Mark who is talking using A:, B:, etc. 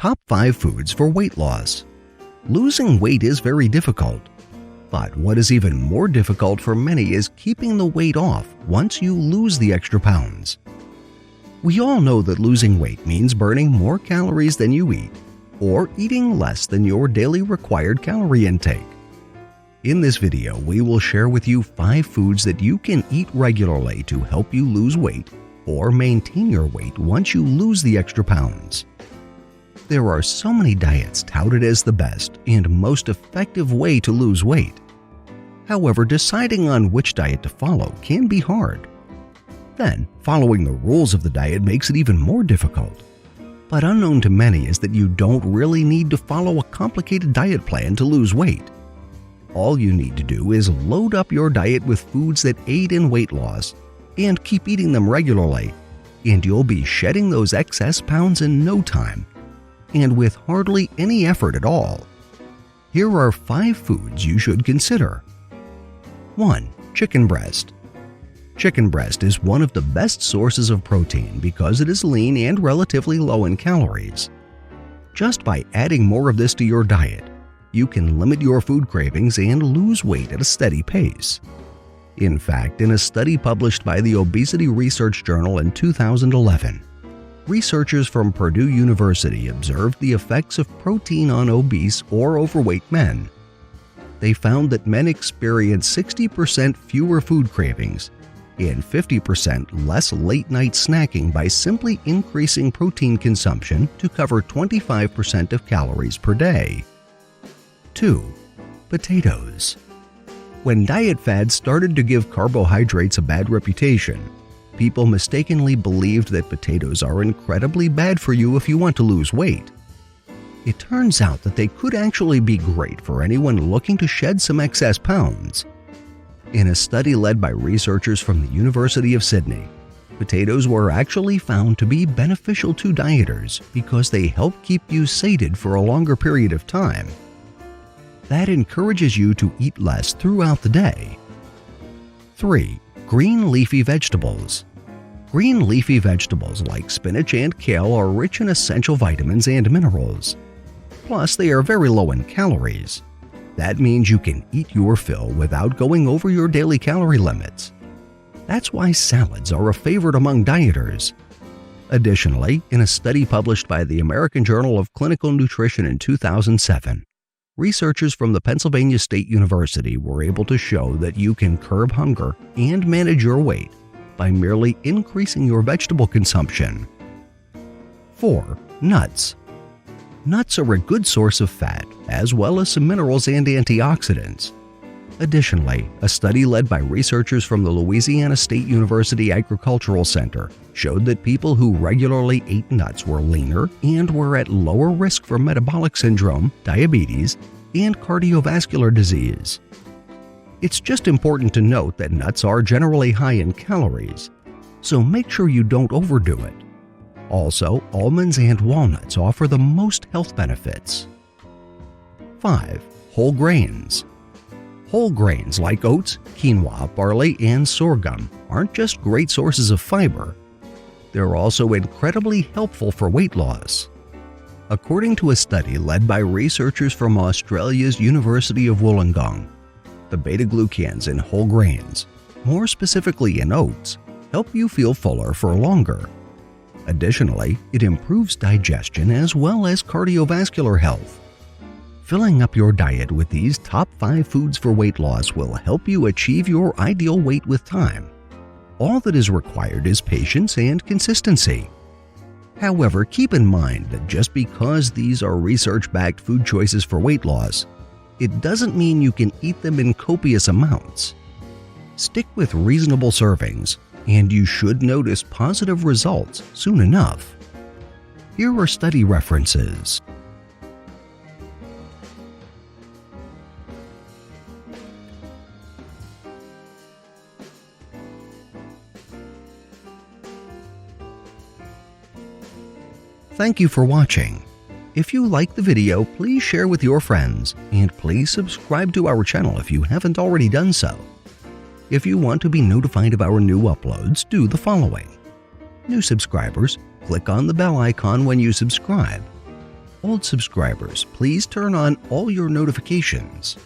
A: Top 5 foods for weight loss. Losing weight is very difficult, but what is even more difficult for many is keeping the weight off once you lose the extra pounds. We all know that losing weight means burning more calories than you eat, or eating less than your daily required calorie intake. In this video, we will share with you 5 foods that you can eat regularly to help you lose weight or maintain your weight once you lose the extra pounds. There are so many diets touted as the best and most effective way to lose weight. However, deciding on which diet to follow can be hard. Then, following the rules of the diet makes it even more difficult. But unknown to many is that you don't really need to follow a complicated diet plan to lose weight. All you need to do is load up your diet with foods that aid in weight loss and keep eating them regularly, and you'll be shedding those excess pounds in no time, and with hardly any effort at all. Here are 5 foods you should consider. 1. Chicken breast. Chicken breast is one of the best sources of protein because it is lean and relatively low in calories. Just by adding more of this to your diet, you can limit your food cravings and lose weight at a steady pace. In fact, in a study published by the Obesity Research Journal in 2011, researchers from Purdue University observed the effects of protein on obese or overweight men. They found that men experience 60% fewer food cravings and 50% less late-night snacking by simply increasing protein consumption to cover 25% of calories per day. 2. Potatoes. When diet fads started to give carbohydrates a bad reputation, people mistakenly believed that potatoes are incredibly bad for you if you want to lose weight. It turns out that they could actually be great for anyone looking to shed some excess pounds. In a study led by researchers from the University of Sydney, potatoes were actually found to be beneficial to dieters because they help keep you sated for a longer period of time. That encourages you to eat less throughout the day. 3. Green leafy vegetables. Green leafy vegetables like spinach and kale are rich in essential vitamins and minerals. Plus, they are very low in calories. That means you can eat your fill without going over your daily calorie limits. That's why salads are a favorite among dieters. Additionally, in a study published by the American Journal of Clinical Nutrition in 2007, researchers from the Pennsylvania State University were able to show that you can curb hunger and manage your weight by merely increasing your vegetable consumption. 4. Nuts. Nuts are a good source of fat, as well as some minerals and antioxidants. Additionally, a study led by researchers from the Louisiana State University Agricultural Center showed that people who regularly ate nuts were leaner and were at lower risk for metabolic syndrome, diabetes, and cardiovascular disease. It's just important to note that nuts are generally high in calories, so make sure you don't overdo it. Also, almonds and walnuts offer the most health benefits. 5. Whole grains. Whole grains like oats, quinoa, barley, and sorghum aren't just great sources of fiber. They're also incredibly helpful for weight loss. According to a study led by researchers from Australia's University of Wollongong, the beta-glucans in whole grains, more specifically in oats, help you feel fuller for longer. Additionally, it improves digestion as well as cardiovascular health. Filling up your diet with these top 5 foods for weight loss will help you achieve your ideal weight with time. All that is required is patience and consistency. However, keep in mind that just because these are research-backed food choices for weight loss, it doesn't mean you can eat them in copious amounts. Stick with reasonable servings, and you should notice positive results soon enough. Here are study references. Thank you for watching. If you liked the video, please share with your friends, and please subscribe to our channel if you haven't already done so. If you want to be notified of our new uploads, do the following. New subscribers, click on the bell icon when you subscribe. Old subscribers, please turn on all your notifications.